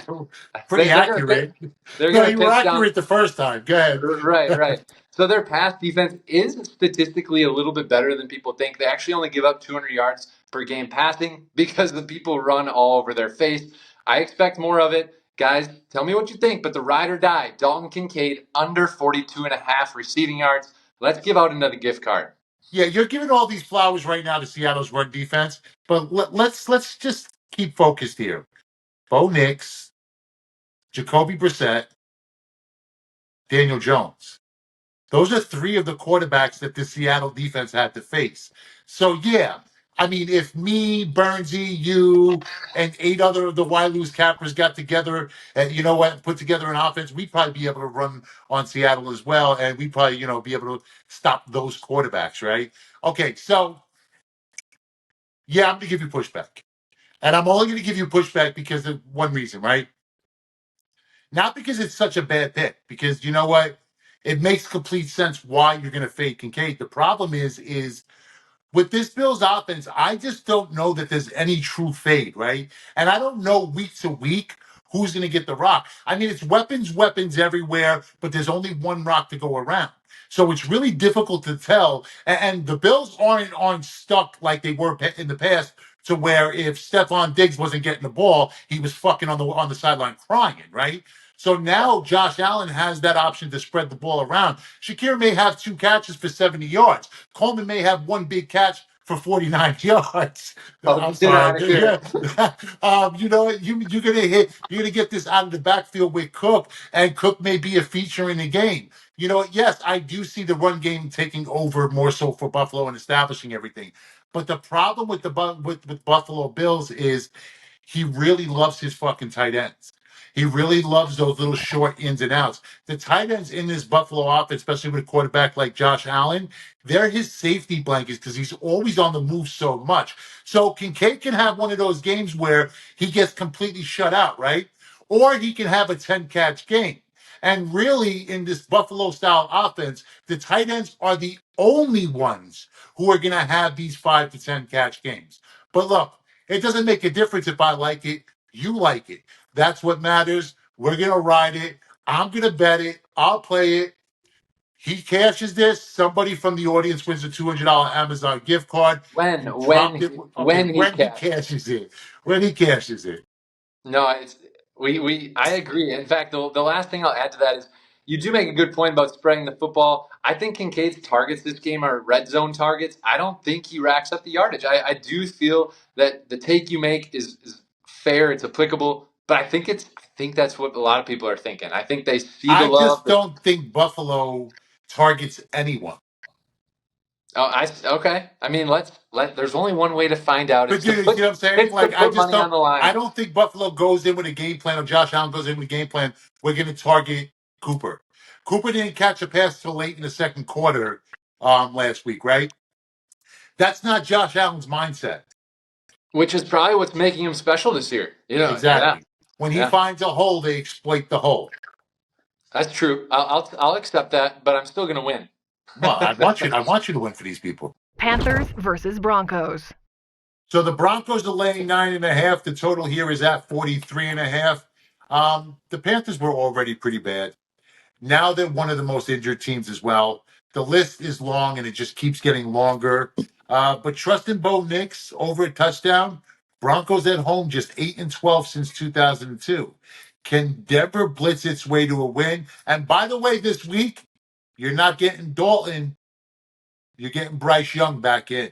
pretty accurate. They're No, going you to were accurate the first time. Go ahead. Right. So their pass defense is statistically a little bit better than people think. They actually only give up 200 yards per game passing because the people run all over their face. I expect more of it. Guys, tell me what you think, but the ride or die, Dalton Kincaid, under 42.5 receiving yards. Let's give out another gift card. Yeah, you're giving all these flowers right now to Seattle's run defense, but let's just keep focused here. Bo Nix, Jacoby Brissett, Daniel Jones. Those are three of the quarterbacks that the Seattle defense had to face. So, yeah, I mean, if me, Bernsey, you, and 8 other of the Wailu's cappers got together and, put together an offense, we'd probably be able to run on Seattle as well, and we'd probably, be able to stop those quarterbacks, right? Okay, so, yeah, I'm going to give you pushback. And I'm only going to give you pushback because of one reason, right? Not because it's such a bad pick, because you know what? It makes complete sense why you're going to fade Kincaid. The problem is with this Bills offense, I just don't know that there's any true fade, right? And I don't know week to week who's going to get the rock. I mean, it's weapons everywhere, but there's only one rock to go around. So it's really difficult to tell. And the Bills aren't stuck like they were in the past to where if Stephon Diggs wasn't getting the ball, he was fucking on the sideline crying, right? So now Josh Allen has that option to spread the ball around. Shakir may have 2 catches for 70 yards. Coleman may have 1 big catch for 49 yards. I'm sorry. Yeah. You're gonna get this out of the backfield with Cook, and Cook may be a feature in the game. Yes, I do see the run game taking over more so for Buffalo and establishing everything. But the problem with with Buffalo Bills is he really loves his fucking tight ends. He really loves those little short ins and outs. The tight ends in this Buffalo offense, especially with a quarterback like Josh Allen, they're his safety blankets because he's always on the move so much. So Kincaid can have one of those games where he gets completely shut out, right? Or he can have a 10-catch game. And really, in this Buffalo-style offense, the tight ends are the only ones who are going to have these 5 to 10-catch games. But look, it doesn't make a difference if I like it. You like it. That's what matters. We're going to ride it. I'm going to bet it. I'll play it. He cashes this. Somebody from the audience wins a $200 Amazon gift card. When he cashes it. When he cashes it. No, I agree. In fact, the last thing I'll add to that is you do make a good point about spreading the football. I think Kincaid's targets this game are red zone targets. I don't think he racks up the yardage. I do feel that the take you make is fair. It's applicable. But I think that's what a lot of people are thinking. I think they see the love. I just don't think Buffalo targets anyone. Oh, okay. I mean, there's only one way to find out. But you know what I'm saying? Like, I don't think Buffalo goes in with a game plan, or Josh Allen goes in with a game plan. We're going to target Cooper. Cooper didn't catch a pass till late in the second quarter last week, right? That's not Josh Allen's mindset. Which is probably what's making him special this year. Exactly. Yeah. When he finds a hole, they exploit the hole. That's true. I'll accept that, but I'm still going to win. Well, I want you to win for these people. Panthers versus Broncos. So the Broncos are laying 9.5. The total here is at 43.5. The Panthers were already pretty bad. Now they're one of the most injured teams as well. The list is long and it just keeps getting longer. But trust in Bo Nix over a touchdown. Broncos at home just 8-12 since 2002. Can Denver blitz its way to a win? And by the way, this week, you're not getting Dalton. You're getting Bryce Young back in.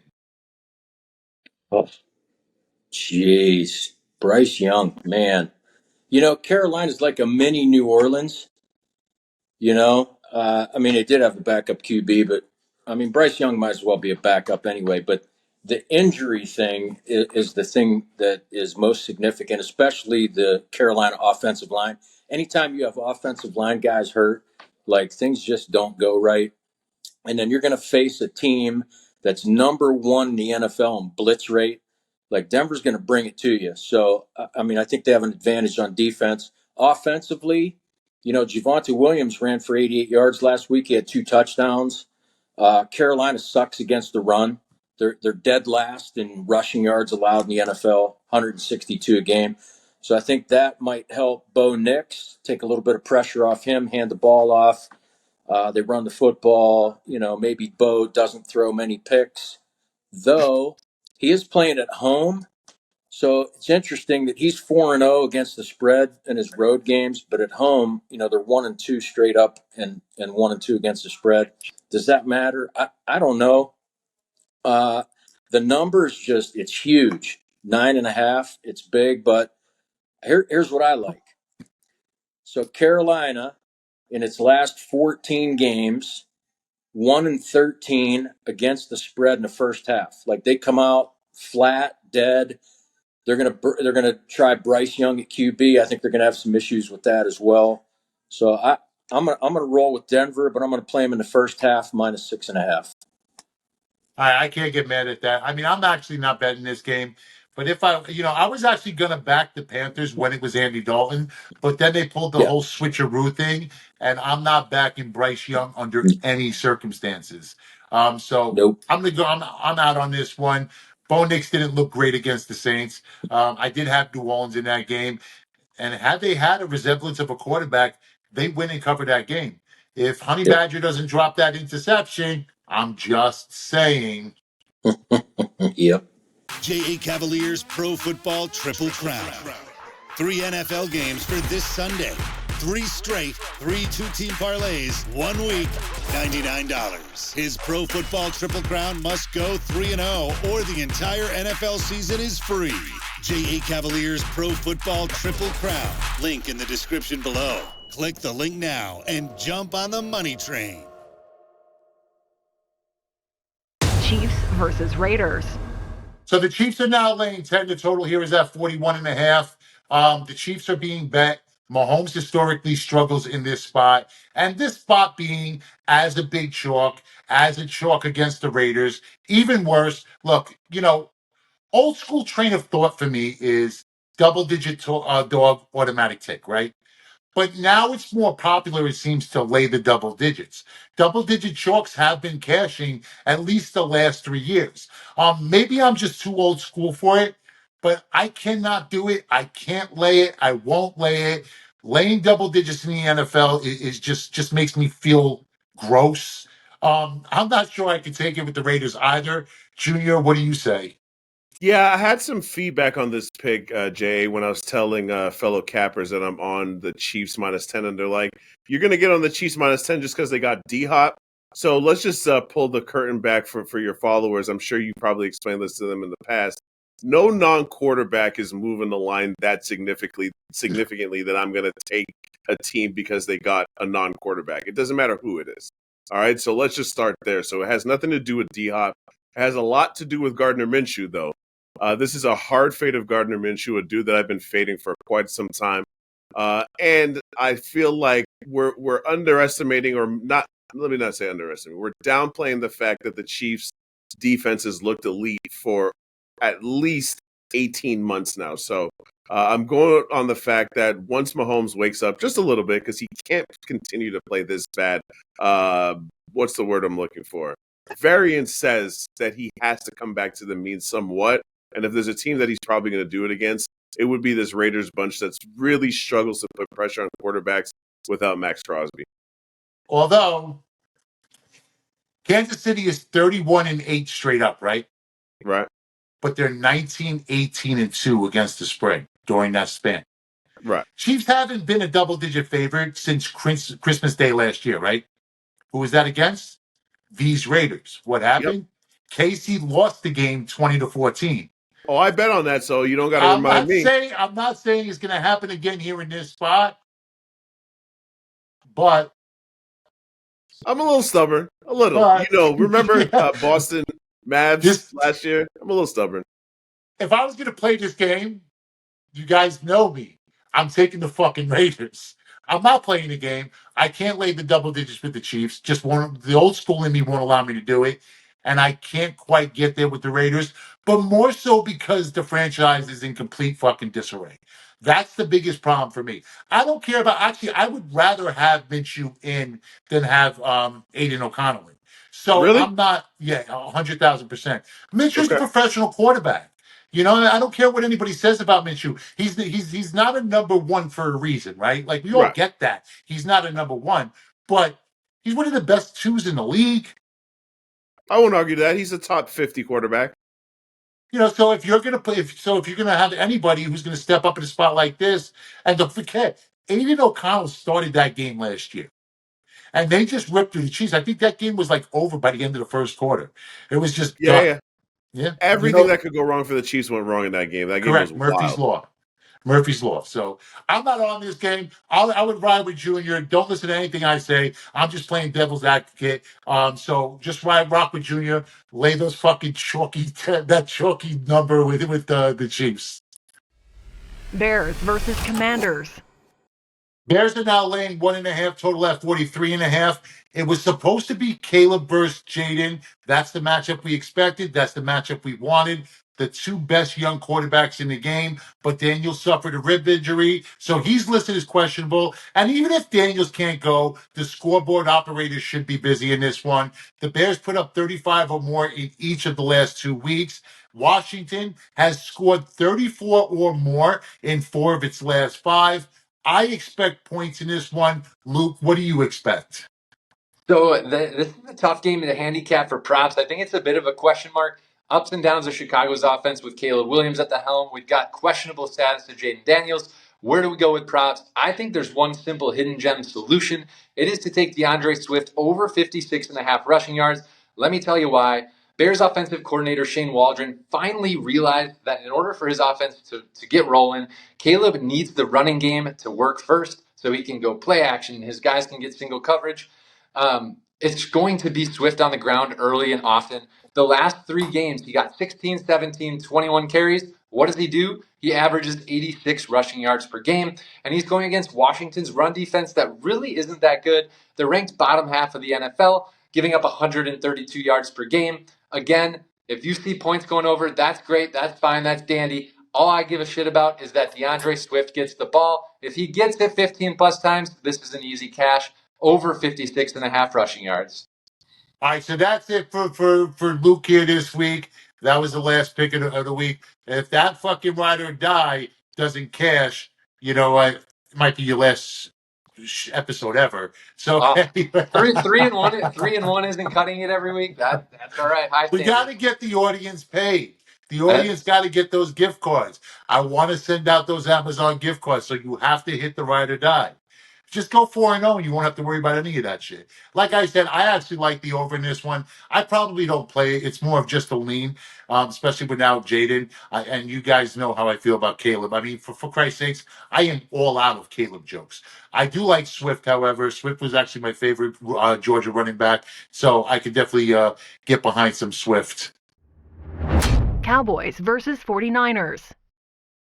Oh, jeez. Bryce Young, man. You know, Carolina's like a mini New Orleans. You know, I mean, they did have a backup QB, but I mean, Bryce Young might as well be a backup anyway. But the injury thing is the thing that is most significant, especially the Carolina offensive line. Anytime you have offensive line guys hurt, like things just don't go right. And then you're going to face a team that's number one in the NFL in blitz rate. Like Denver's going to bring it to you. So, I mean, I think they have an advantage on defense. Offensively, you know, Javonte Williams ran for 88 yards last week. He had 2 touchdowns. Carolina sucks against the run. They're dead last in rushing yards allowed in the NFL, 162 a game. So I think that might help Bo Nix, take a little bit of pressure off him, hand the ball off. They run the football. You know, maybe Bo doesn't throw many picks, though he is playing at home. So it's interesting that he's 4-0 against the spread in his road games, but at home, you know, they're 1-2 straight up and 1-2 against the spread. Does that matter? I don't know. The numbers just, it's huge. 9.5. It's big, but here's what I like. So Carolina, in its last 14 games, 1-13 against the spread in the first half. Like they come out flat, dead. They're gonna try Bryce Young at QB. I think they're gonna have some issues with that as well. So I'm gonna roll with Denver, but I'm gonna play them in the first half -6.5. I can't get mad at that. I mean, I'm actually not betting this game. But if I was actually going to back the Panthers when it was Andy Dalton, but then they pulled the whole switcheroo thing, and I'm not backing Bryce Young under any circumstances. So Nope. I'm gonna go. I'm out on this one. Bo Nix didn't look great against the Saints. I did have New Orleans in that game, and had they had a resemblance of a quarterback, they win and cover that game. If Honey Badger doesn't drop that interception, I'm just saying. Yep. JA Cavaliers Pro Football Triple Crown. 3 NFL games for this Sunday. 3 straight, 3 two-team parlays, 1 week, $99. His Pro Football Triple Crown must go 3-0 or the entire NFL season is free. JA Cavaliers Pro Football Triple Crown. Link in the description below. Click the link now and jump on the money train. Chiefs versus Raiders. So the Chiefs are now laying 10. The total here is at 41.5. The Chiefs are being bet. Mahomes historically struggles in this spot. And this spot being as a big chalk, as a chalk against the Raiders. Even worse, look, old school train of thought for me is double-digit dog automatic tick, right? But now it's more popular, it seems, to lay the double digits. Double-digit chalks have been cashing at least the last 3 years. Maybe I'm just too old school for it, but I cannot do it. I can't lay it. I won't lay it. Laying double digits in the NFL is just makes me feel gross. I'm not sure I can take it with the Raiders either. Junior, what do you say? Yeah, I had some feedback on this pick, Jay, when I was telling fellow cappers that I'm on the Chiefs -10, and they're like, "You're going to get on the Chiefs -10 just because they got D-Hop." So let's just pull the curtain back for your followers. I'm sure you probably explained this to them in the past. No non-quarterback is moving the line that significantly that I'm going to take a team because they got a non-quarterback. It doesn't matter who it is. All right, so let's just start there. So it has nothing to do with D-Hop. It has a lot to do with Gardner Minshew, though. This is a hard fade of Gardner Minshew, a dude that I've been fading for quite some time. And I feel like we're underestimating, or not, let me not say underestimating, we're downplaying the fact that the Chiefs' defense has looked elite for at least 18 months now. So I'm going on the fact that once Mahomes wakes up just a little bit, because he can't continue to play this bad, what's the word I'm looking for? variance says that he has to come back to the mean somewhat. And if there's a team that he's probably going to do it against, it would be this Raiders bunch that's really struggles to put pressure on quarterbacks without Max Crosby. Although Kansas City is 31-8 straight up, right? Right. But they're 19-18-2 against the spread during that span. Right. Chiefs haven't been a double-digit favorite since Christmas Day last year, right? Who was that against? These Raiders. What happened? Yep. KC lost the game 20-14. Oh, I bet on that, so you don't got to remind me. I'm not saying it's going to happen again here in this spot, but I'm a little stubborn. A little. Remember Boston Mavs last year? I'm a little stubborn. If I was going to play this game, you guys know me. I'm taking the fucking Raiders. I'm not playing the game. I can't lay the double digits with the Chiefs. Just the old school in me won't allow me to do it. And I can't quite get there with the Raiders, but more so because the franchise is in complete fucking disarray. That's the biggest problem for me. I don't care about, actually, I would rather have Minshew in than have Aiden O'Connell in. So really? I'm not, 100,000%. Minshew's a professional quarterback. You know, I don't care what anybody says about Minshew. He's not a number one for a reason, right? Like, we all get that. He's not a number one, but he's one of the best twos in the league. I won't argue that. He's a top 50 quarterback. You know, so if you're gonna if you're gonna have anybody who's gonna step up in a spot like this, and don't forget, Aiden O'Connell started that game last year. And they just ripped through the Chiefs. I think that game was like over by the end of the first quarter. It was just Yeah. Everything that could go wrong for the Chiefs went wrong in that game. That game correct. was Murphy's wild. Law. Murphy's Law. So I'm not on this game. I would ride with Junior. Don't listen to anything I say. I'm just playing devil's advocate. So just rock with Junior. Lay those fucking chalky number with the Chiefs. Bears versus Commanders. Bears are now laying 1.5, total at 43.5. It was supposed to be Caleb versus Jaden. That's the matchup we expected. That's the matchup we wanted. The two best young quarterbacks in the game, but Daniel suffered a rib injury, so he's listed as questionable. And even if Daniels can't go, the scoreboard operators should be busy in this one. The Bears put up 35 or more in each of the last 2 weeks. Washington has scored 34 or more in 4 of its last 5. I expect points in this one. Luke, what do you expect? So this is a tough game to handicap for props. I think it's a bit of a question mark. Ups and downs of Chicago's offense with Caleb Williams at the helm. We've got questionable status to Jaden Daniels. Where do we go with props? I think there's one simple hidden gem solution. It is to take DeAndre Swift over 56.5 rushing yards. Let me tell you why. Bears offensive coordinator Shane Waldron finally realized that in order for his offense to get rolling, Caleb needs the running game to work first so he can go play action. His guys can get single coverage. It's going to be Swift on the ground early and often. The last 3 games, he got 16, 17, 21 carries. What does he do? He averages 86 rushing yards per game, and he's going against Washington's run defense that really isn't that good. They're ranked bottom half of the NFL, giving up 132 yards per game. Again, if you see points going over, that's great, that's fine, that's dandy. All I give a shit about is that DeAndre Swift gets the ball. If he gets it 15 plus times, this is an easy cash. Over 56.5 rushing yards. All right, so that's it for Luke here this week. That was the last pick of the week. If that fucking ride or die doesn't cash, you know, it might be your last episode ever. So 3 and 1, 3 and 1 isn't cutting it every week. That's all right. We got to get the audience paid. The audience got to get those gift cards. I want to send out those Amazon gift cards, so you have to hit the ride or die. Just go 4-0 and you won't have to worry about any of that shit. Like I said, I actually like the over in this one. I probably don't play it. It's more of just a lean, especially with now Jaden. And you guys know how I feel about Caleb. I mean, for Christ's sakes, I am all out of Caleb jokes. I do like Swift, however. Swift was actually my favorite Georgia running back. So I could definitely get behind some Swift. Cowboys versus 49ers.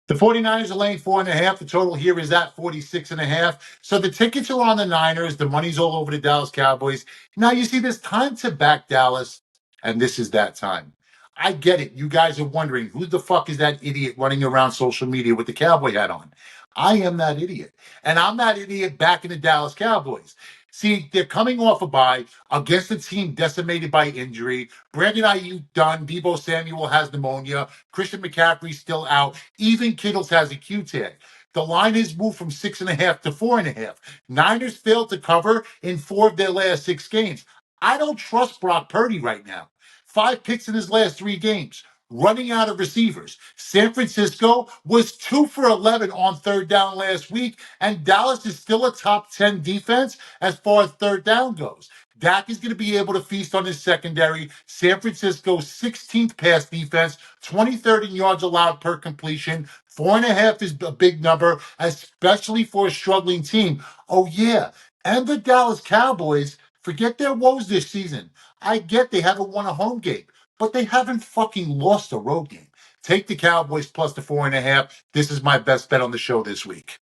The 49ers are laying 4.5. The total here is at 46.5. So the tickets are on the Niners. The money's all over the Dallas Cowboys. Now, you see, there's time to back Dallas, and this is that time. I get it. You guys are wondering, who the fuck is that idiot running around social media with the cowboy hat on? I am that idiot. And I'm that idiot backing the Dallas Cowboys. See, they're coming off a bye against a team decimated by injury. Brandon Ayuk done. Deebo Samuel has pneumonia. Christian McCaffrey's still out. Even Kittles has a Q-tag. The line has moved from 6.5 to 4.5. Niners failed to cover in 4 of their last 6 games. I don't trust Brock Purdy right now. 5 picks in his last 3 games. Running out of receivers. San Francisco was 2 for 11 on third down last week, and Dallas is still a top 10 defense as far as third down goes. Dak is going to be able to feast on his secondary. San Francisco's 16th pass defense, 23rd in yards allowed per completion. 4.5 is a big number, especially for a struggling team. Oh, yeah. And the Dallas Cowboys, forget their woes this season. I get they haven't won a home game, but they haven't fucking lost a road game. Take the Cowboys plus the 4.5. This is my best bet on the show this week.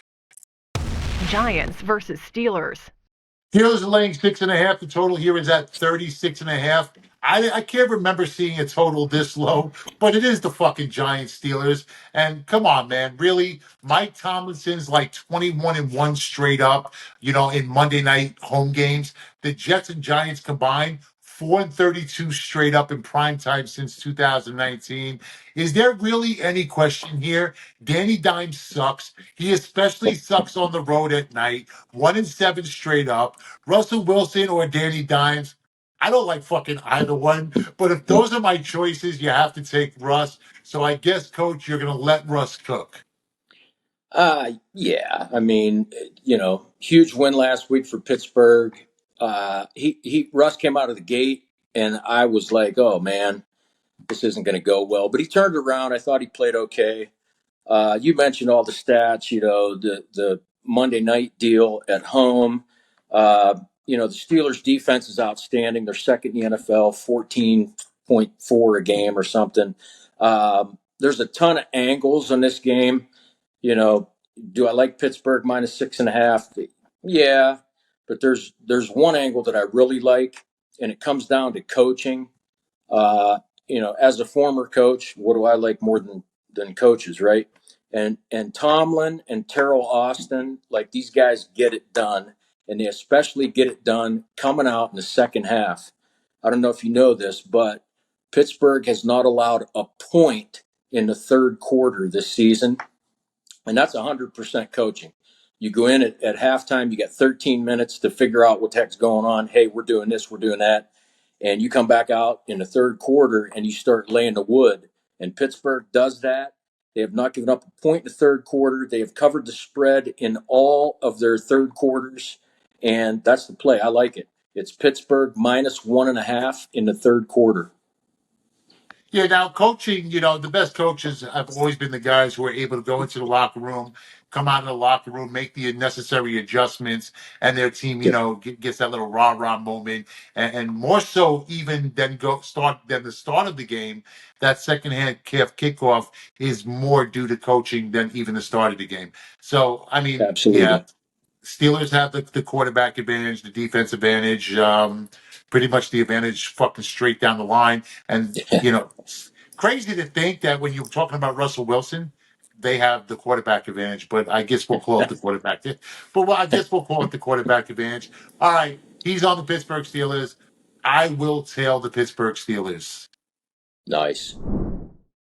Giants versus Steelers. Steelers are laying 6.5. The total here is at 36.5. I can't remember seeing a total this low, but it is the fucking Giants Steelers. And come on, man. Really? Mike Tomlinson's like 21-1 straight up, in Monday night home games. The Jets and Giants combined, 4-32 straight up in prime time since 2019. Is there really any question here? Danny Dimes sucks. He especially sucks on the road at night. 1-7 straight up. Russell Wilson or Danny Dimes? I don't like fucking either one. But if those are my choices, you have to take Russ. So I guess, Coach, you're going to let Russ cook. Yeah. I mean, huge win last week for Pittsburgh. Russ came out of the gate, and I was like, oh man, this isn't going to go well. But he turned around. I thought he played okay. You mentioned all the stats. The Monday night deal at home. The Steelers' defense is outstanding. They're second in the NFL, 14.4 a game or something. There's a ton of angles on this game. Do I like Pittsburgh minus 6.5? Yeah, but there's one angle that I really like, and it comes down to coaching. As a former coach, what do I like more than coaches, right? And Tomlin and Terrell Austin, like these guys get it done, and they especially get it done coming out in the second half. I don't know if you know this, but Pittsburgh has not allowed a point in the third quarter this season, and that's 100% coaching. You go in at halftime, you got 13 minutes to figure out what the heck's going on. Hey, we're doing this, we're doing that. And you come back out in the third quarter and you start laying the wood. And Pittsburgh does that. They have not given up a point in the third quarter. They have covered the spread in all of their third quarters. And that's the play. I like it. It's Pittsburgh minus 1.5 in the third quarter. Yeah, now coaching, the best coaches have always been the guys who are able to go into the locker room, come out of the locker room, make the necessary adjustments, and their team, gets that little rah-rah moment. And more so even than the start of the game, that second-hand kickoff is more due to coaching than even the start of the game. So, I mean, Absolutely. Yeah, Steelers have the quarterback advantage, the defense advantage, pretty much the advantage fucking straight down the line. And, it's crazy to think that when you're talking about Russell Wilson, they have the quarterback advantage, but I guess we'll call it the quarterback. I guess we'll call it the quarterback advantage. All right, he's on the Pittsburgh Steelers. I will tail the Pittsburgh Steelers. Nice.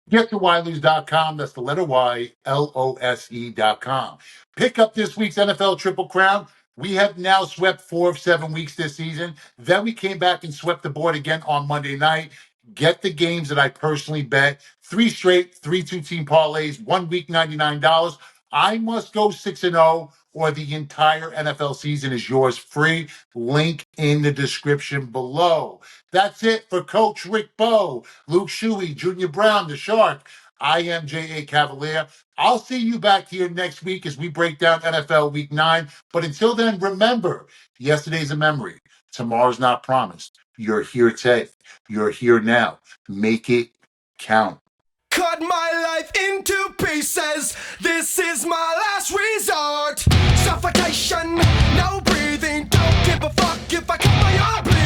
Get to ylose.com. That's the letter Y, LOSE.com. Pick up this week's NFL Triple Crown. We have now swept 4 of 7 weeks this season. Then we came back and swept the board again on Monday night. Get the games that I personally bet. 3 straight, 3 two-team parlays, 1 week, $99. I must go 6-0 or the entire NFL season is yours free. Link in the description below. That's it for Coach Rick Bowe, Luke Shuey, Junior Brown, the Shark. I am J.A. Cavalier. I'll see you back here next week as we break down NFL Week 9. But until then, remember, yesterday's a memory. Tomorrow's not promised. You're here today. You're here now. Make it count. Cut my life into pieces. This is my life.